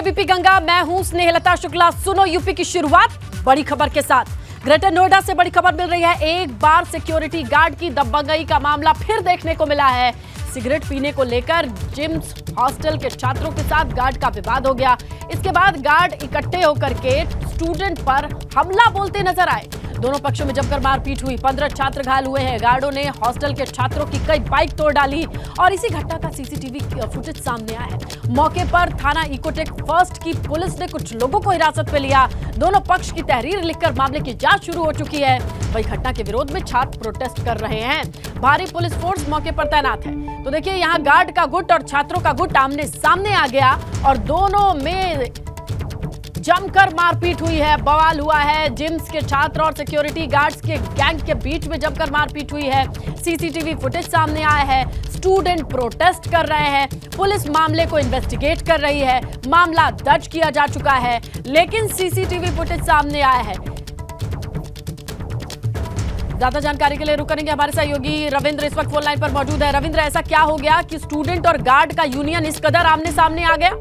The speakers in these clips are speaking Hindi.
एबीपी गंगा, मैं हूं स्नेहलता शुक्ला। सुनो यूपी की शुरुआत बड़ी खबर के साथ। ग्रेटर नोएडा से बड़ी खबर मिल रही है। एक बार सिक्योरिटी गार्ड की दबंगई का मामला फिर देखने को मिला है। सिगरेट पीने को लेकर जिम्स हॉस्टल के छात्रों के साथ गार्ड का विवाद हो गया। इसके बाद गार्ड इकट्ठे होकर के स्टूडेंट पर हमला बोलते नजर आए। दोनों पक्षों में जमकर मारपीट हुई। 15 छात्र घायल हुए हैं। गार्डों ने हॉस्टल के छात्रों की कई बाइक तोड़ डाली और इसी घटना का सीसीटीवी फुटेज सामने आया है। मौके पर थाना इकोटेक फर्स्ट की पुलिस ने कुछ लोगों को हिरासत में लिया। दोनों पक्ष की तहरीर लिखकर मामले की जांच शुरू हो चुकी है। वही घटना के विरोध में छात्र प्रोटेस्ट कर रहे हैं। भारी पुलिस फोर्स मौके पर तैनात है। तो देखिए, यहाँ गार्ड का गुट और छात्रों का गुट आमने सामने आ गया और दोनों में जमकर मारपीट हुई है। बवाल हुआ है। जिम्स के छात्र और सिक्योरिटी गार्ड्स के गैंग के बीच में जमकर मारपीट हुई है। सीसीटीवी फुटेज सामने आया है। स्टूडेंट प्रोटेस्ट कर रहे हैं। पुलिस मामले को इन्वेस्टिगेट कर रही है। मामला दर्ज किया जा चुका है, लेकिन सीसीटीवी फुटेज सामने आया है। ज्यादा जानकारी के लिए रुक करेंगे हमारे सहयोगी रविंद्र इस वक्त फोन लाइन पर मौजूद है। रविंद्र, ऐसा क्या हो गया कि स्टूडेंट और गार्ड का यूनियन इस कदर आमने सामने आ गया?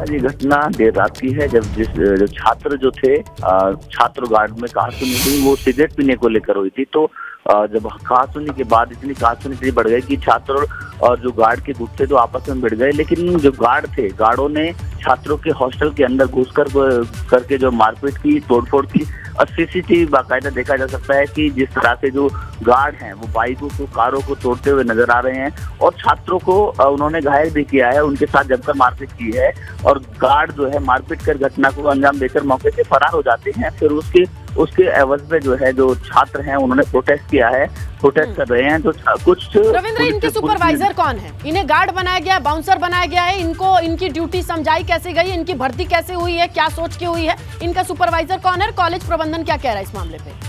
ये घटना देर रात की है, जब जो छात्र जो थे छात्र गार्ड में कहासुनी हुई, वो सिगरेट पीने को लेकर हुई थी। तो जब कहासुनी के बाद इतनी कहासुनी बढ़ गई कि छात्र और जो गार्ड के गुट थे तो आपस में भिड़ गए। लेकिन जो गार्ड थे, गार्डों ने छात्रों के हॉस्टल के अंदर घुस करके जो मारपीट की, तोड़फोड़ की। और सीसीटीवी बाकायदा देखा जा सकता है कि जिस तरह से जो गार्ड हैं वो बाइकों को, कारों को तोड़ते हुए नजर आ रहे हैं और छात्रों को उन्होंने घायल भी किया है, उनके साथ जमकर मारपीट की है। और गार्ड जो है मारपीट कर घटना को अंजाम देकर मौके से फरार हो जाते हैं। फिर उसके एवज में जो है जो छात्र हैं उन्होंने प्रोटेस्ट किया है, प्रोटेस्ट कर रहे हैं। तो कुछ रविंद्र, इनके सुपरवाइजर कौन है? इन्हें गार्ड बनाया गया है, बाउंसर बनाया गया है? इनको इनकी ड्यूटी समझाई कैसे गई? इनकी भर्ती कैसे हुई है? क्या सोच के हुई है? इनका सुपरवाइजर कौन है? कॉलेज प्रबंधन क्या कह रहा है इस मामले पे?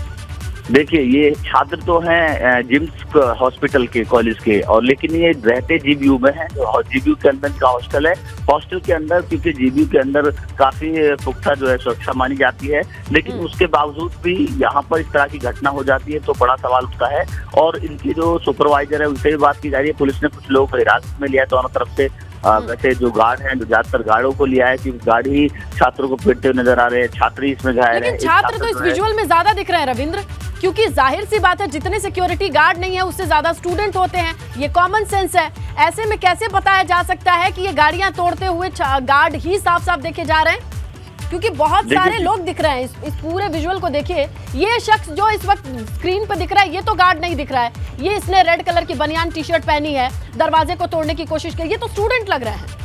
देखिए, ये छात्र तो हैं जिम्स हॉस्पिटल के, कॉलेज के, और लेकिन ये रहते जीबीयू में हैं। जो जीबीयू के अंदर का हॉस्टल है, हॉस्टल के अंदर, क्योंकि जीबीयू के अंदर काफी पुख्ता जो है सुरक्षा मानी जाती है, लेकिन उसके बावजूद भी यहाँ पर इस तरह की घटना हो जाती है तो बड़ा सवाल उठता है। और इनकी जो सुपरवाइजर है उनसे भी बात की जा रही है। पुलिस ने कुछ लोगों को हिरासत में लिया है दोनों तरफ से। वैसे जो गार्ड हैं, जो ज्यादातर गार्डों को लिया है, क्योंकि गार्ड ही छात्रों को पीटते हुए नजर आ रहे हैं, छात्र ही इसमें घायल है। छात्र तो इस विजुअल में ज्यादा दिख रहे हैं रविंद्र, क्योंकि जाहिर सी बात है जितने सिक्योरिटी गार्ड नहीं है उससे ज्यादा स्टूडेंट होते हैं। ये कॉमन सेंस है। ऐसे में कैसे बताया जा सकता है कि ये गाड़ियां तोड़ते हुए गार्ड ही साफ साफ देखे जा रहे हैं? क्योंकि बहुत सारे लोग दिख रहे हैं। इस पूरे विजुअल को देखिए। ये शख्स जो इस वक्त स्क्रीन पर दिख रहा है, ये तो गार्ड नहीं दिख रहा है। ये इसने रेड कलर की बनियान टी शर्ट पहनी है, दरवाजे को तोड़ने की कोशिश की। ये तो स्टूडेंट लग रहे हैं।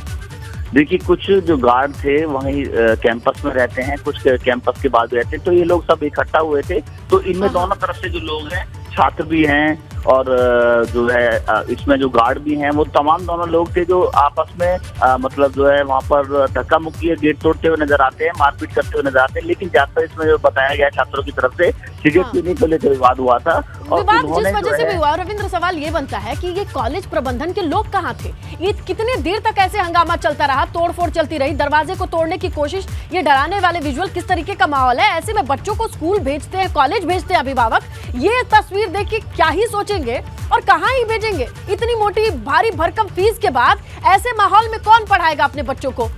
देखिए, कुछ जो गार्ड थे वहीं कैंपस में रहते हैं, कुछ कैंपस के बाद रहते हैं। तो ये लोग सब इकट्ठा हुए थे। तो इनमें दोनों तरफ से जो लोग हैं, छात्र भी हैं और जो है इसमें जो गार्ड भी हैं, वो तमाम दोनों लोग थे जो आपस में मतलब जो है वहाँ पर धक्का मुक्की, गेट तोड़ते हुए नजर आते हैं, मारपीट करते हुए नजर आते हैं। लेकिन ज्यादातर इसमें जो बताया गया छात्रों की तरफ से सिगरेट पीने को लेकर विवाद हुआ था। और विवाद जिस वजह से भी हुआ, रविंद्र, सवाल ये बनता है कि ये कॉलेज प्रबंधन के लोग कहाँ थे? ये कितने देर तक ऐसे हंगामा चलता रहा, तोड़फोड़ चलती रही, दरवाजे को तोड़ने की कोशिश? ये डराने वाले विजुअल किस तरीके का माहौल है? ऐसे में बच्चों को स्कूल भेजते हैं, कॉलेज भेजते हैं अभिभावक, ये तस्वीर देख के क्या ही सोचेंगे और कहाँ ही भेजेंगे? इतनी मोटी भारी भरकम फीस के बाद ऐसे माहौल में कौन पढ़ाएगा अपने बच्चों को?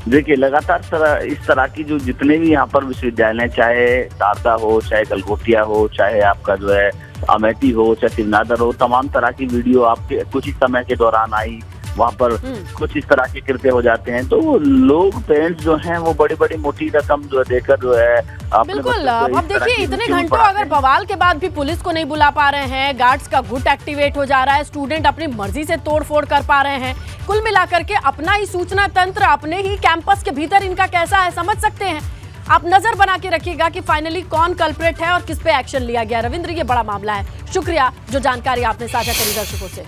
देखिए, लगातार इस तरह की जो जितने भी यहाँ पर विश्वविद्यालय, चाहे शारदा हो, चाहे गलगोटिया हो, चाहे आपका जो है अमेठी हो, चाहे शिवनादर हो, तमाम तरह की वीडियो आपके कुछ ही समय के दौरान आई। वहाँ पर कुछ इस तरह के कृत्य हो जाते हैं। तो लोग, पेरेंट्स जो हैं, वो बड़ी बड़ी मोटी रकम जो है देकर जो है बिल्कुल। अब देखिए, इतने घंटों अगर बवाल के बाद भी पुलिस को नहीं बुला पा रहे हैं, गार्ड्स का गुट एक्टिवेट हो जा रहा है, स्टूडेंट अपनी मर्जी से तोड़फोड़ कर पा रहे हैं, कुल मिलाकर के अपना ही सूचना तंत्र अपने ही कैंपस के भीतर इनका कैसा है समझ सकते हैं। आप नजर बना के रखिएगा कि फाइनली कौन कल्प्रेट है और किस पे एक्शन लिया गया। रविंद्र, ये बड़ा मामला है। शुक्रिया जो जानकारी आपने साझा करी दर्शकों से।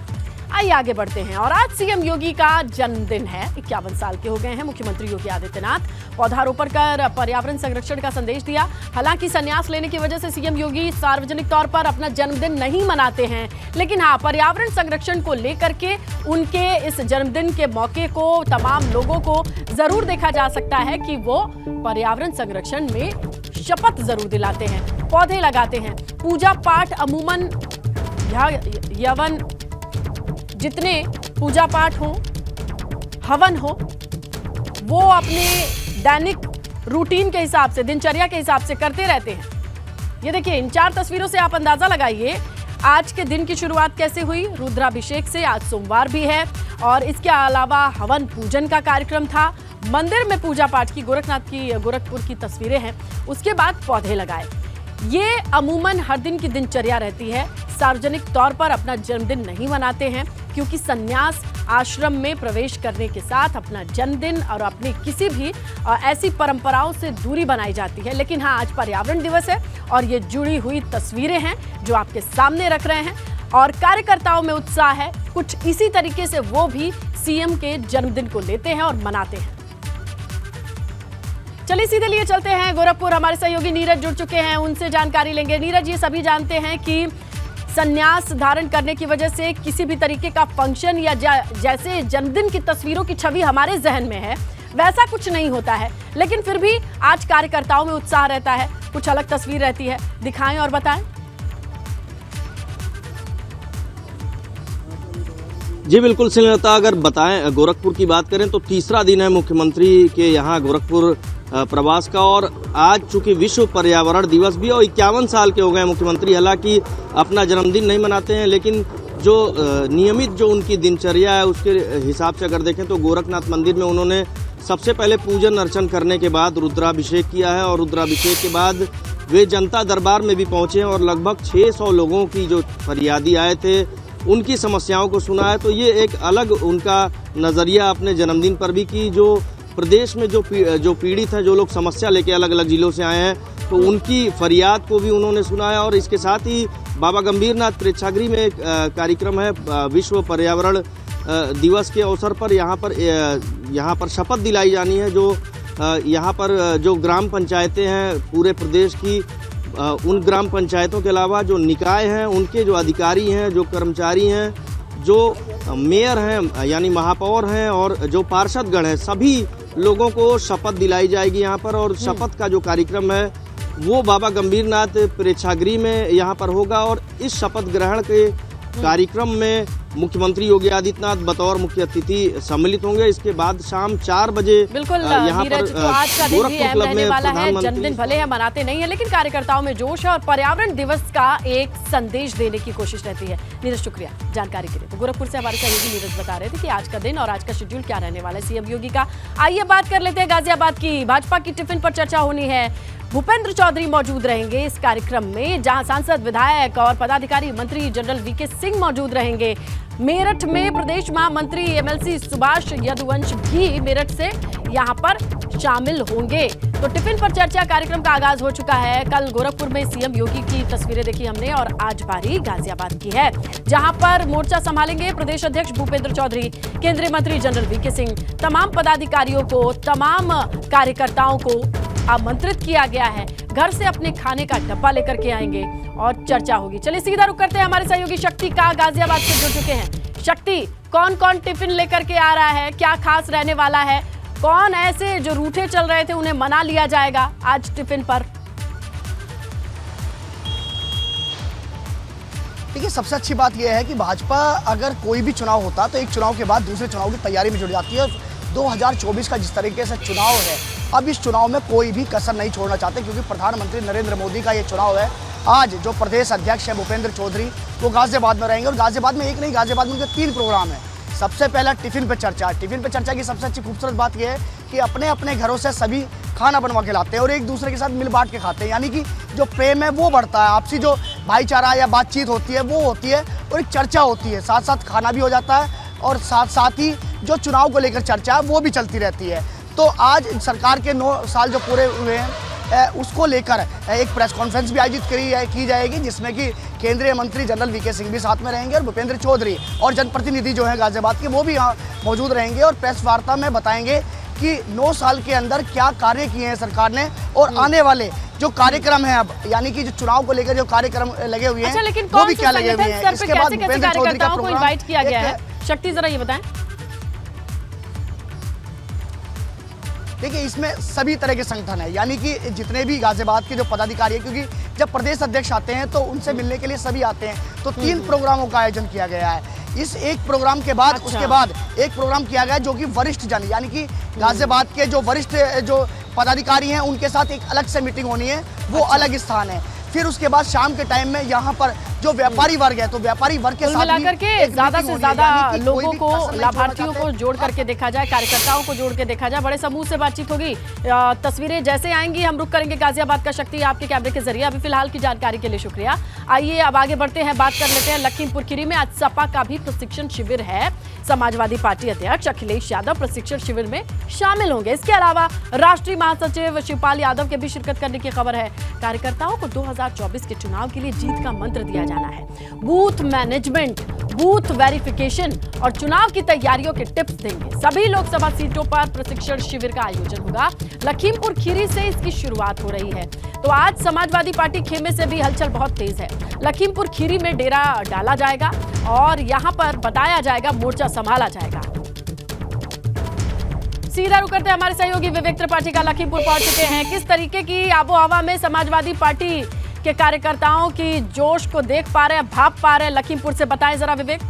आइए आगे बढ़ते हैं। और आज सीएम योगी का जन्मदिन है। 51 साल के हो गए हैं मुख्यमंत्री योगी आदित्यनाथ। पौधारोपण कर पर्यावरण संरक्षण का संदेश दिया। हालांकि संन्यास लेने की वजह से सीएम योगी सार्वजनिक तौर पर अपना जन्मदिन नहीं मनाते हैं, लेकिन हाँ, पर्यावरण संरक्षण को लेकर के उनके इस जन्मदिन के मौके को तमाम लोगों को जरूर देखा जा सकता है कि वो पर्यावरण संरक्षण में शपथ जरूर दिलाते हैं, पौधे लगाते हैं। पूजा पाठ अमूमन यवन जितने पूजा पाठ हों हवन हो, वो अपने दैनिक रूटीन के हिसाब से, दिनचर्या के हिसाब से करते रहते हैं। ये देखिए, इन 4 तस्वीरों से आप अंदाजा लगाइए आज के दिन की शुरुआत कैसे हुई। रुद्राभिषेक से, आज सोमवार भी है, और इसके अलावा हवन पूजन का कार्यक्रम था, मंदिर में पूजा पाठ की, गोरखपुर की तस्वीरें हैं। उसके बाद पौधे लगाए। ये अमूमन हर दिन की दिनचर्या रहती है। सार्वजनिक तौर पर अपना जन्मदिन नहीं मनाते हैं, क्योंकि संन्यास आश्रम में प्रवेश करने के साथ अपना जन्मदिन और अपनी किसी भी ऐसी परंपराओं से दूरी बनाई जाती है। लेकिन हाँ, आज पर्यावरण दिवस है और ये जुड़ी हुई तस्वीरें हैं जो आपके सामने रख रहे हैं, और कार्यकर्ताओं में उत्साह है। कुछ इसी तरीके से वो भी सीएम के जन्मदिन को लेते हैं और मनाते हैं। चलिए सीधे लिए चलते हैं गोरखपुर। हमारे सहयोगी नीरज जुड़ चुके हैं, उनसे जानकारी लेंगे। नीरज, ये सभी जानते हैं कि संन्यास धारण करने की वजह से किसी भी तरीके का फंक्शन या जैसे जन्मदिन की तस्वीरों की छवि हमारे जहन में है, वैसा कुछ नहीं होता है। लेकिन फिर भी आज कार्यकर्ताओं में उत्साह रहता है, कुछ अलग तस्वीर रहती है। दिखाएं और बताएं। जी बिल्कुल श्रीलता, अगर बताएं गोरखपुर की बात करें तो तीसरा दिन है मुख्यमंत्री के यहाँ गोरखपुर प्रवास का, और आज चूंकि विश्व पर्यावरण दिवस भी, और 51 साल के हो गए मुख्यमंत्री। हालांकि अपना जन्मदिन नहीं मनाते हैं, लेकिन जो नियमित जो उनकी दिनचर्या है उसके हिसाब से अगर देखें तो गोरखनाथ मंदिर में उन्होंने सबसे पहले पूजन अर्चन करने के बाद रुद्राभिषेक किया है, और रुद्राभिषेक के बाद वे जनता दरबार में भी पहुंचे हैं और लगभग 600 लोगों की जो फरियादी आए थे उनकी समस्याओं को सुना है। तो ये एक अलग उनका नज़रिया अपने जन्मदिन पर भी, कि जो प्रदेश में जो पीड़ित हैं, जो लोग समस्या लेके अलग अलग जिलों से आए हैं, तो उनकी फरियाद को भी उन्होंने सुना है। और इसके साथ ही बाबा गंभीरनाथ प्रेक्षागृह में एक कार्यक्रम है विश्व पर्यावरण दिवस के अवसर पर। यहाँ पर शपथ दिलाई जानी है। जो यहाँ पर जो ग्राम पंचायतें हैं पूरे प्रदेश की, उन ग्राम पंचायतों के अलावा जो निकाय हैं, उनके जो अधिकारी हैं, जो कर्मचारी हैं, जो मेयर हैं यानी महापौर हैं, और जो पार्षदगण हैं, सभी लोगों को शपथ दिलाई जाएगी यहाँ पर। और शपथ का जो कार्यक्रम है वो बाबा गंभीरनाथ प्रेक्षागृह में यहाँ पर होगा। और इस शपथ ग्रहण के कार्यक्रम में मुख्यमंत्री योगी आदित्यनाथ बतौर मुख्य अतिथि सम्मिलित होंगे। इसके बाद शाम 4 बजे बिल्कुल नीरज, तो आज का दिन भी अहम रहने वाला है। जन्मदिन भले हम मनाते नहीं है, लेकिन कार्यकर्ताओं में जोश है और पर्यावरण दिवस का एक संदेश देने की कोशिश रहती है। नीरज, शुक्रिया जानकारी के लिए। तो गोरखपुर से हमारे सहयोगी नीरज बता रहे थे कि आज का दिन और आज का शेड्यूल क्या रहने वाला है सीएम योगी का। आइए बात कर लेते हैं गाजियाबाद की। भाजपा की टिफिन पर चर्चा होनी है। भूपेंद्र चौधरी मौजूद रहेंगे इस कार्यक्रम में, जहां सांसद, विधायक और पदाधिकारी, मंत्री जनरल वीके सिंह मौजूद रहेंगे। मेरठ में प्रदेश महामंत्री एमएलसी सुभाष यदुवंश भी मेरठ से यहां पर शामिल होंगे। तो टिफिन पर चर्चा कार्यक्रम का आगाज हो चुका है। कल गोरखपुर में सीएम योगी की तस्वीरें देखी हमने, और आज बारी गाजियाबाद की है, जहां पर मोर्चा संभालेंगे प्रदेश अध्यक्ष भूपेंद्र चौधरी, केंद्रीय मंत्री जनरल वीके सिंह। तमाम पदाधिकारियों को, तमाम कार्यकर्ताओं को आमंत्रित किया गया है। घर से अपने खाने का डब्बा लेकर के आएंगे और चर्चा होगी। चलिए सीधा रुक करते हैं हमारे सहयोगी शक्ति का, गाजियाबाद से जुड़ चुके हैं। शक्ति, कौन कौन टिफिन लेकर के आ रहा है, क्या खास रहने वाला है, कौन ऐसे जो रूठे चल रहे थे उन्हें मना लिया जाएगा आज टिफिन पर? देखिए, सबसे अच्छी बात यह है कि भाजपा अगर कोई भी चुनाव होता तो एक चुनाव के बाद दूसरे चुनाव की तैयारी में जुट जाती है। 2024 का जिस तरीके से चुनाव है, अब इस चुनाव में कोई भी कसर नहीं छोड़ना चाहते, क्योंकि प्रधानमंत्री नरेंद्र मोदी का ये चुनाव है। आज जो प्रदेश अध्यक्ष है भूपेंद्र चौधरी, वो गाजियाबाद में रहेंगे, और गाजियाबाद में एक नहीं, गाजियाबाद में उनके 3 प्रोग्राम है। सबसे पहला टिफिन पे चर्चा। टिफिन पे चर्चा की सबसे अच्छी खूबसूरत बात यह है कि अपने अपने घरों से सभी खाना बनवा के लाते हैं और एक दूसरे के साथ मिल बांट के खाते हैं, यानी कि जो प्रेम है वो बढ़ता है, आपसी जो भाईचारा या बातचीत होती है वो होती है, और एक चर्चा होती है, साथ साथ खाना भी हो जाता है, और साथ साथ ही जो चुनाव को लेकर चर्चा है वो भी चलती रहती है। तो आज सरकार के 9 साल जो पूरे हुए हैं उसको लेकर एक प्रेस कॉन्फ्रेंस भी आयोजित की जाएगी, जिसमें कि केंद्रीय मंत्री जनरल वीके सिंह भी साथ में रहेंगे, और भूपेंद्र चौधरी और जनप्रतिनिधि जो हैं गाजियाबाद के वो भी यहाँ मौजूद रहेंगे, और प्रेस वार्ता में बताएंगे कि 9 साल के अंदर क्या कार्य किए हैं सरकार ने, और आने वाले जो कार्यक्रम है अब, यानी कि जो चुनाव को लेकर जो कार्यक्रम लगे हुए हैं, लेकिन वो भी क्या लगे हुए हैं। इसके बाद भूपेंद्र चौधरी का प्रोग्राम इनवाइट किया गया है। शक्ति, जरा ये बताएं। देखिए, इसमें सभी तरह के संगठन है, यानी कि जितने भी गाजियाबाद के जो पदाधिकारी हैं, क्योंकि जब प्रदेश अध्यक्ष आते हैं तो उनसे मिलने के लिए सभी आते हैं, तो 3 प्रोग्रामों का आयोजन किया गया है। इस एक प्रोग्राम के बाद अच्छा। उसके बाद एक प्रोग्राम किया गया जो कि वरिष्ठ जन यानी कि गाजियाबाद के जो वरिष्ठ जो पदाधिकारी हैं उनके साथ एक अलग से मीटिंग होनी है, वो अलग स्थान है। फिर उसके बाद शाम के टाइम में यहाँ पर जो व्यापारी वर्ग है, तो व्यापारी वर्ग के कुल साथ मिलाकर के एक ज्यादा मीटिंग से होनी है, ज्यादा यानी कि कोई लोगों भी को, कसर नहीं छोड़ना लाभार्थियों को चाहते। जोड़ करके देखा जाए, कार्यकर्ताओं को जोड़ के देखा जाए, बड़े समूह से बातचीत होगी। तस्वीरें जैसे आएंगी हम रुक करेंगे गाजियाबाद का शक्ति आपके कैमरे के जरिए। अभी फिलहाल की जानकारी के लिए शुक्रिया। आइए अब आगे बढ़ते हैं, बात कर लेते हैं लखीमपुर खीरी में आज सपा का भी प्रशिक्षण शिविर है। समाजवादी पार्टी अध्यक्ष अखिलेश यादव प्रशिक्षण शिविर में शामिल होंगे। इसके अलावा राष्ट्रीय महासचिव शिवपाल यादव के भी शिरकत करने की खबर है। कार्यकर्ताओं को 2024 के चुनाव के लिए जीत का मंत्र दिया जाना है। बूथ मैनेजमेंट, बूथ वेरिफिकेशन और चुनाव की तैयारियों के टिप्स देंगे। सभी लोकसभा सीटों पर प्रशिक्षण शिविर का आयोजन होगा। लखीमपुर खीरी से इसकी शुरुआत हो रही है। तो आज समाजवादी पार्टी खेमे से भी हलचल बहुत तेज है। लखीमपुर खीरी में डेरा डाला जाएगा और यहां पर बताया जाएगा, मोर्चा संभाला जाएगा। सीधा रुक करते हमारे सहयोगी विवेक त्रिपाठी का लखीमपुर पहुंच चुके हैं। किस तरीके की आबो हवा में समाजवादी पार्टी के कार्यकर्ताओं की जोश को देख पा रहे हैं, भाप पा रहे हैं, लखीमपुर से बताएं जरा विवेक।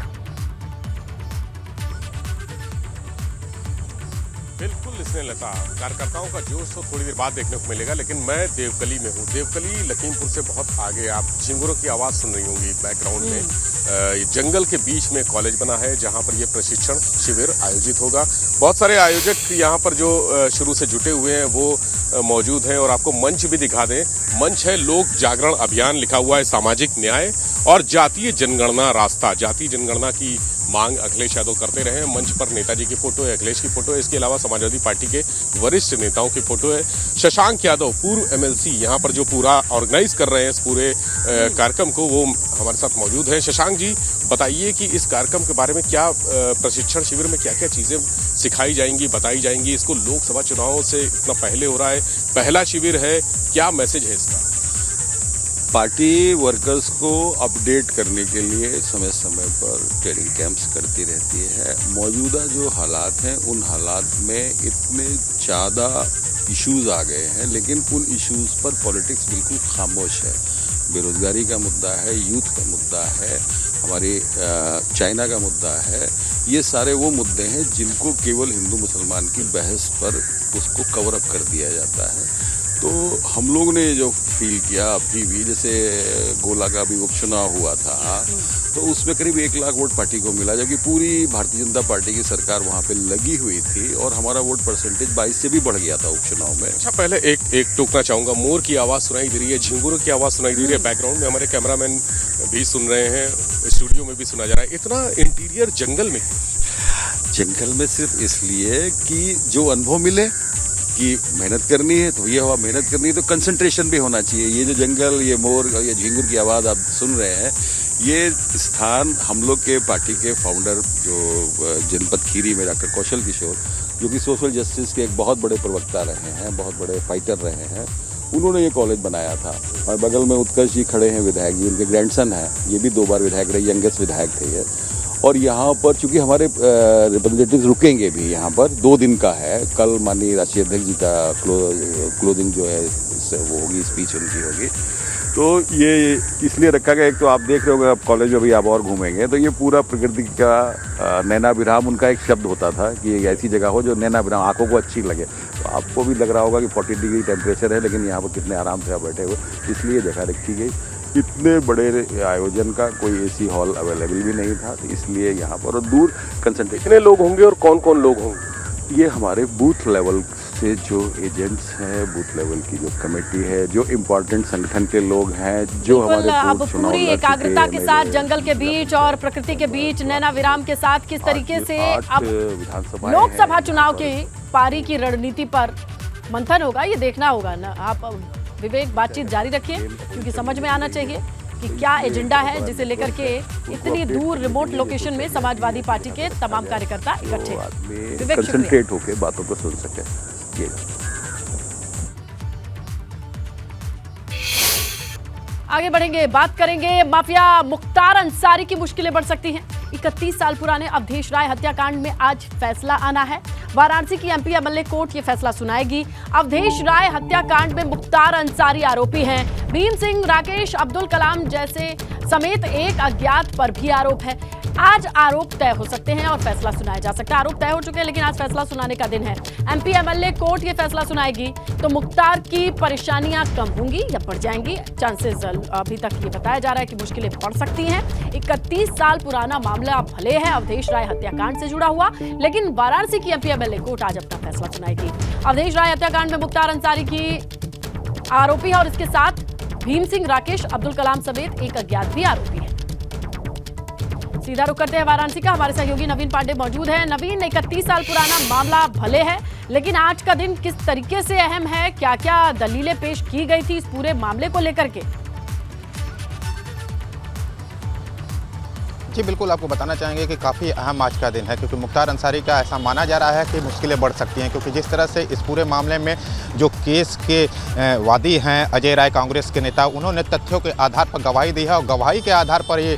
बिल्कुल स्नेहलता, कार्यकर्ताओं का जोश तो थोड़ी देर बाद देखने को मिलेगा, लेकिन मैं देवकली में हूँ। देवकली लखीमपुर से बहुत आगे, आप झिंगुरों की आवाज़ सुन रही होंगी बैकग्राउंड में। ये जंगल के बीच में कॉलेज बना है जहाँ पर ये प्रशिक्षण शिविर आयोजित होगा। बहुत सारे आयोजक यहाँ पर जो शुरू से जुटे हुए हैं वो मौजूद हैं और आपको मंच भी दिखा दें। मंच है लोक जागरण अभियान, लिखा हुआ है सामाजिक न्याय और जातीय जनगणना रास्ता। जातीय जनगणना की मांग अखिलेश यादव करते रहे हैं। मंच पर नेताजी की फोटो है, अखिलेश की फोटो है, इसके अलावा समाजवादी पार्टी के वरिष्ठ नेताओं की फोटो है। शशांक यादव पूर्व एमएलसी यहाँ पर जो पूरा ऑर्गेनाइज कर रहे हैं इस पूरे कार्यक्रम को, वो हमारे साथ मौजूद हैं। शशांक जी, बताइए कि इस कार्यक्रम के बारे में क्या, प्रशिक्षण शिविर में क्या क्या चीजें सिखाई जाएंगी, बताई जाएंगी। इसको लोकसभा चुनाव से इतना पहले हो रहा है, पहला शिविर है, क्या मैसेज है इसका? पार्टी वर्कर्स को अपडेट करने के लिए समय समय पर ट्रेनिंग कैंप्स करती रहती है। मौजूदा जो हालात हैं उन हालात में इतने ज़्यादा इश्यूज आ गए हैं, लेकिन उन इश्यूज पर पॉलिटिक्स बिल्कुल खामोश है। बेरोजगारी का मुद्दा है, यूथ का मुद्दा है, हमारी चाइना का मुद्दा है। ये सारे वो मुद्दे हैं जिनको केवल हिंदू मुसलमान की बहस पर उसको कवर अप कर दिया जाता है। तो हम लोग ने जो फील किया अभी भी, जैसे गोला का भी उपचुनाव हुआ था तो उसमें करीब 1 लाख वोट पार्टी को मिला, जबकि पूरी भारतीय जनता पार्टी की सरकार वहाँ पे लगी हुई थी और हमारा वोट परसेंटेज 22 से भी बढ़ गया था उपचुनाव में। अच्छा, पहले एक टोकना चाहूंगा, मोर की आवाज़ सुनाई दे रही है, झिंगुरों की आवाज़ सुनाई दे रही है बैकग्राउंड में, हमारे कैमरामैन भी सुन रहे हैं, स्टूडियो में भी सुना जा रहा है। इतना इंटीरियर जंगल में सिर्फ इसलिए कि जो अनुभव मिले कि मेहनत करनी है तो ये हवा मेहनत करनी है, तो कंसंट्रेशन भी होना चाहिए। ये जो जंगल, ये मोर, ये झिंगुर की आवाज़ आप सुन रहे हैं, ये स्थान हम लोग के पार्टी के फाउंडर जो जनपद खीरी में डॉक्टर कौशल किशोर, जो कि सोशल जस्टिस के एक बहुत बड़े प्रवक्ता रहे हैं, बहुत बड़े फाइटर रहे हैं, उन्होंने ये कॉलेज बनाया था। और बगल में उत्कर्ष जी खड़े हैं, विधायक जी, उनके ग्रैंडसन हैं, ये भी 2 बार विधायक रहे, यंगेस्ट विधायक थे ये। और यहाँ पर चूंकि हमारे रिप्रेजेंटेटिव रुकेंगे भी, यहाँ पर 2 दिन का है। कल माननीय राष्ट्रीय अध्यक्ष जी का क्लोजिंग जो है वो होगी, स्पीच उनकी होगी। तो ये इसलिए रखा गया, एक तो आप देख रहे होंगे आप कॉलेज में भी आप और घूमेंगे तो ये पूरा प्रकृति का नैना विराम, उनका एक शब्द होता था कि एक ऐसी जगह हो जो नैना विराम, आंखों को अच्छी लगे। तो आपको भी लग रहा होगा कि 40 डिग्री टेम्परेचर है, लेकिन यहाँ पर कितने आराम से आप बैठे हुए, इसलिए जगह रखी गई। इतने बड़े आयोजन का कोई एसी हॉल अवेलेबल भी नहीं था, तो इसलिए यहाँ पर, और दूर कंसंट्रेशन। कितने लोग होंगे और कौन कौन लोग होंगे? ये हमारे बूथ लेवल से जो एजेंट्स हैं, बूथ लेवल की जो कमेटी है, जो इम्पोर्टेंट संगठन के लोग हैं, जो हमारे अब पूरी एकाग्रता के साथ जंगल के बीच और प्रकृति के बीच नैना विराम के साथ किस तरीके से अब विधानसभा लोकसभा चुनाव की पारी की रणनीति पर मंथन होगा, ये देखना होगा ना। आप विवेक बातचीत जारी रखिए, क्योंकि समझ में आना चाहिए कि क्या एजेंडा है जिसे लेकर के इतनी दूर रिमोट लोकेशन में समाजवादी पार्टी के तमाम कार्यकर्ता इकट्ठे हैं। कंसंट्रेट होकर बातों को सुन सके। आगे बढ़ेंगे, बात करेंगे माफिया मुख्तार अंसारी की मुश्किलें बढ़ सकती हैं। 31 साल पुराने अवधेश राय हत्याकांड में आज फैसला आना है। वाराणसी की एमपी एमएलए कोर्ट ये फैसला सुनाएगी। अवधेश राय हत्याकांड में मुख्तार अंसारी आरोपी हैं। भीम सिंह, राकेश, अब्दुल कलाम जैसे समेत एक अज्ञात पर भी आरोप है। आज आरोप तय हो सकते हैं और फैसला सुनाया जा सकता है। आरोप तय हो चुके हैं लेकिन आज फैसला सुनाने का दिन है। एमपी एमएलए कोर्ट ये फैसला सुनाएगी तो मुख्तार की परेशानियां कम होंगी या बढ़ जाएंगी। चांसेस अभी तक ये बताया जा रहा है कि मुश्किलें बढ़ सकती हैं। 31 साल पुराना मामला भले है अवधेश राय हत्याकांड से जुड़ा हुआ, लेकिन वाराणसी की एमपी एमएलए कोर्ट आज अपना फैसला सुनाएगी। अवधेश राय हत्याकांड में मुख्तार अंसारी की आरोपी है और इसके साथ भीम सिंह, राकेश, अब्दुल कलाम समेत एक अज्ञात भी आरोपी है। सीधा रुख करते हैं वाराणसी का। हमारे सहयोगी नवीन पांडे मौजूद हैं। नवीन, 31 साल पुराना मामला भले है लेकिन आज का दिन किस तरीके से अहम है, क्या क्या दलीलें पेश की गई थी इस पूरे मामले को लेकर के? जी बिल्कुल, आपको बताना चाहेंगे कि काफ़ी अहम आज का दिन है क्योंकि मुख्तार अंसारी का ऐसा माना जा रहा है कि मुश्किलें बढ़ सकती हैं क्योंकि जिस तरह से इस पूरे मामले में जो केस के वादी हैं अजय राय कांग्रेस के नेता, उन्होंने तथ्यों के आधार पर गवाही दी है और गवाही के आधार पर ये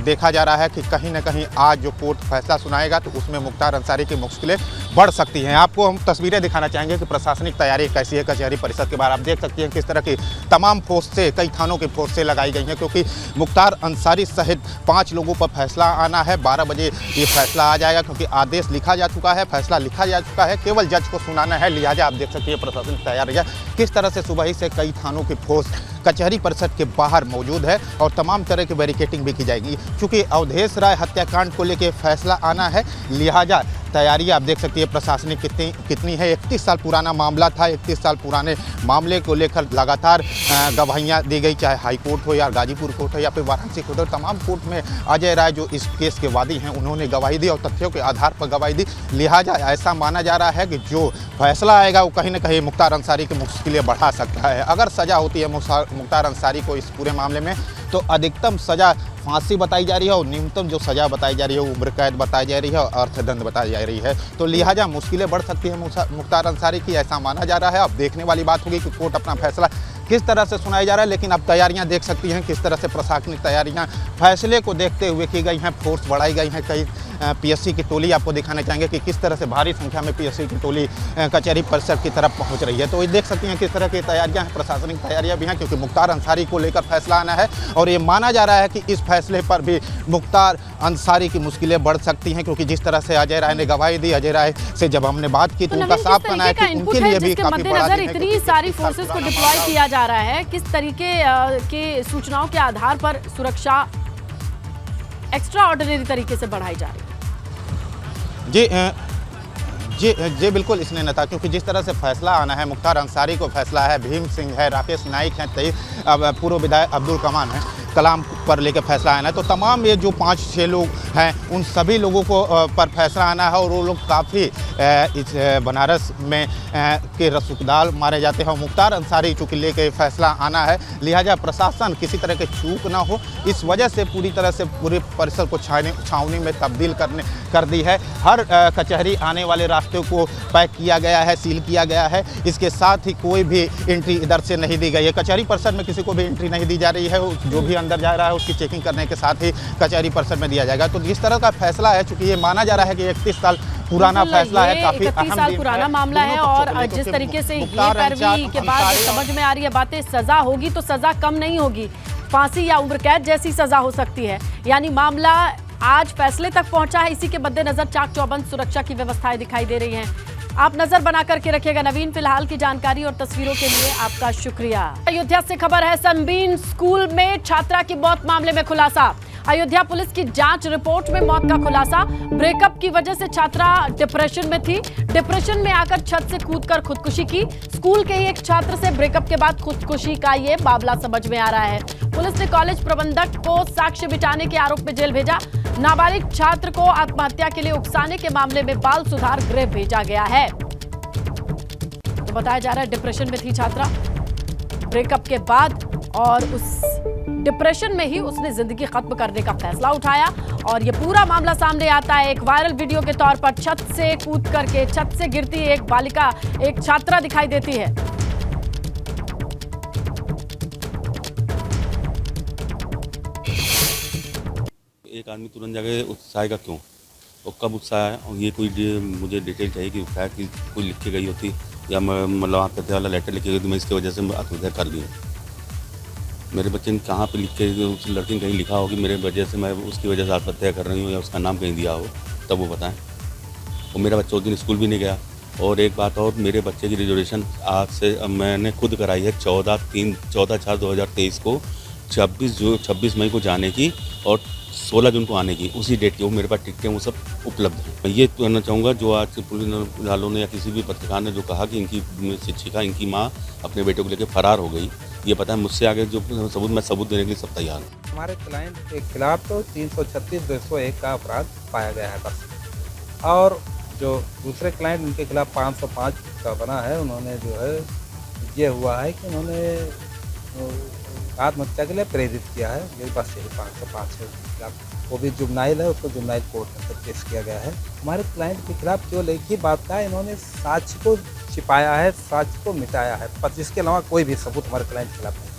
देखा जा रहा है कि कहीं ना कहीं आज जो कोर्ट फैसला सुनाएगा तो उसमें मुख्तार अंसारी की मुश्किलें बढ़ सकती हैं। आपको हम तस्वीरें दिखाना चाहेंगे कि प्रशासनिक तैयारी कैसी है कचहरी परिषद के बाहर। आप देख सकती हैं किस तरह की तमाम फोर्सें, कई थानों की फोर्सें लगाई गई हैं क्योंकि मुख्तार अंसारी सहित 5 लोगों पर फैसला आना है। 12 बजे ये फैसला आ जाएगा क्योंकि आदेश लिखा जा चुका है, फैसला लिखा जा चुका है, केवल जज को सुनाना है। लिहाजा आप देख सकते हैं प्रशासनिक तैयारी है किस तरह से सुबह ही से कई थानों की फोर्स कचहरी परिषद के बाहर मौजूद है और तमाम तरह की बैरिकेटिंग भी की जाएगी। क्योंकि अवधेश राय हत्याकांड को लेकर फैसला आना है, लिहाजा तैयारी आप देख सकती है प्रशासनिक कितनी है। 31 साल पुराना मामला था। 31 साल पुराने मामले को लेकर लगातार गवाहियाँ दी गई, चाहे हाई कोर्ट हो या गाजीपुर कोर्ट हो या फिर वाराणसी कोर्ट हो। तमाम कोर्ट में अजय राय जो इस केस के वादी हैं उन्होंने गवाही दी और तथ्यों के आधार पर गवाही दी। लिहाजा ऐसा माना जा रहा है कि जो फैसला आएगा वो कहीं ना कहीं मुख्तार अंसारी की मुश्किलें बढ़ा सकता है। अगर सज़ा होती है मुख्तार अंसारी को इस पूरे मामले में तो अधिकतम सज़ा फांसी बताई जा रही है और न्यूनतम जो सज़ा बताई जा रही है उम्र कैद बताई जा रही है और अर्थदंड बताई जा रही है। तो लिहाजा मुश्किलें बढ़ सकती है मुख्तार अंसारी की, ऐसा माना जा रहा है। अब देखने वाली बात होगी कि कोर्ट अपना फैसला किस तरह से सुनाया जा रहा है। लेकिन अब तैयारियां देख सकती हैं किस तरह से प्रशासनिक तैयारियां फैसले को देखते हुए की गई हैं। फोर्स बढ़ाई गई हैं। कई पीएससी की टोली आपको दिखाना चाहेंगे कि किस तरह से भारी संख्या में पीएससी की टोली कचहरी परिसर की तरफ पहुंच रही है। तो ये देख सकती हैं किस तरह की तैयारियां हैं, प्रशासनिक तैयारियां भी हैं क्योंकि मुख्तार अंसारी को लेकर फैसला आना है और ये माना जा रहा है कि इस फैसले पर भी मुख्तार अंसारी की मुश्किलें बढ़ सकती हैं क्योंकि जिस तरह से अजय राय ने गवाही दी, अजय राय से जब हमने बात की तो उनका साफ कहना है कि उनके लिए भी काफी बड़ा दिन है। इतनी सारी फोर्सेस को डिप्लॉय किया जा रहा है, किस तरीके के सूचनाओं के आधार पर सुरक्षा एक्स्ट्रा ऑर्डिनरी तरीके से बढ़ाई जा रही है? जी बिल्कुल इसने न था क्योंकि जिस तरह से फैसला आना है, मुख्तार अंसारी को फैसला है, भीम सिंह है, राकेश नाइक हैं, अब पूर्व विधायक अब्दुल कलाम पर लेकर फैसला आना है। तो तमाम ये जो 5-6 लोग हैं उन सभी लोगों को पर फैसला आना है और वो लोग काफ़ी इस बनारस में के रसूखदार मारे जाते हैं और मुख्तार अंसारी चूँकि लेके फैसला आना है, लिहाजा प्रशासन किसी तरह के चूक ना हो इस वजह से पूरी तरह से पूरे परिसर को छावनी में तब्दील कर दी है। हर कचहरी आने वाले रास्ते को पैक किया गया है, सील किया गया है। इसके साथ ही कोई भी एंट्री इधर से नहीं दी गई है। कचहरी परिसर में किसी को भी एंट्री नहीं दी जा रही है। जो भी अंदर जा रहा है उसकी चेकिंग करने के साथ ही कचहरी परिसर में दिया जाएगा। तो जिस तरह का फैसला है, चूंकि ये माना जा रहा है कि 31 साल पुराना फैसला है, काफी 31 साल पुराना मामला है और जिस तरीके से ये पैरवी के बाद समझ में आ रही है बातें, सजा होगी तो सजा कम नहीं होगी, फांसी या उम्र कैद जैसी सजा हो सकती है। यानी मामला आज फैसले तक पहुंचा है। इसी के मद्देनजर चाक चौबंद सुरक्षा की व्यवस्थाएं दिखाई दे रही हैं। आप नजर बना करके रखिएगा। नवीन, फिलहाल की जानकारी और तस्वीरों के लिए आपका शुक्रिया। अयोध्या से खबर है, सनबीन स्कूल में छात्रा की मौत मामले में खुलासा। अयोध्या पुलिस की जांच रिपोर्ट में मौत का खुलासा। ब्रेकअप की वजह से छात्रा डिप्रेशन में थी। डिप्रेशन में आकर छत से कूदकर खुदकुशी की। स्कूल के ही एक छात्र से ब्रेकअप के बाद खुदकुशी का ये मामला समझ में आ रहा है। पुलिस ने कॉलेज प्रबंधक को साक्ष्य मिटाने के आरोप में जेल भेजा। नाबालिग छात्र को आत्महत्या के लिए उकसाने के मामले में बाल सुधार गृह भेजा गया है। तो बताया जा रहा है डिप्रेशन में थी छात्रा ब्रेकअप के बाद और उस डिप्रेशन में ही उसने जिंदगी खत्म करने का फैसला उठाया और ये पूरा मामला सामने आता है एक वायरल वीडियो के तौर पर। छत से कूद करके छत से गिरती एक बालिका, एक छात्रा दिखाई देती है। एक आदमी तुरंत जाके उत्साहेगा क्यों और कब उत्साह है, और ये कोई मुझे डिटेल चाहिए कि उत्साह की कोई लिख के गई होती या मतलब आत्महत्या वाला लेटर लिखे गई तो मैं इसकी वजह से आत्महत्या कर ली। मेरे बच्चे ने कहाँ पे लिख के, उस लड़की ने कहीं लिखा हो कि मेरे वजह से मैं उसकी वजह से आत्महत्या कर रही हूँ या उसका नाम कहीं दिया हो, तब वो बताएं। और मेरा बच्चा उस दिन स्कूल भी नहीं गया। और एक बात और, मेरे बच्चे की रिजर्वेशन आज से मैंने खुद कराई है 14/4/2023 को, 26 मई को जाने की और 16 जून को आने की, उसी डेट की। वो मेरे पास टिकटें वो सब उपलब्ध हैं। मैं ये कहना चाहूँगा, जो आज पुलिस वालों ने या किसी भी पत्रकार ने जो कहा कि इनकी शिक्षिका, इनकी माँ अपने बेटे को लेकर फरार हो गई, ये पता है मुझसे आगे जो सबूत, मैं सबूत देने के लिए सब तैयार हूँ। हमारे क्लाइंट के खिलाफ तो 336/201 का अपराध पाया गया है बस। और जो दूसरे क्लाइंट उनके खिलाफ 505 का बना है, उन्होंने जो है ये हुआ है कि उन्होंने आत्महत्या के लिए प्रेरित किया है, ये बस यही 505 है उसके खिलाफ। वो भी जुबनाइल है, उसको जुबनाइल कोर्ट में पेश किया गया है। हमारे क्लाइंट के खिलाफ जो लिखी बात का इन्होंने साक्ष्य को छिपाया है, साक्ष्य को मिटाया है, पर जिसके अलावा कोई भी सबूत हमारे क्लाइंट के खिलाफ नहीं।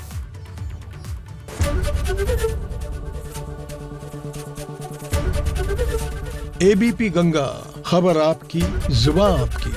एबीपी गंगा, खबर आपकी, जुबान आपकी।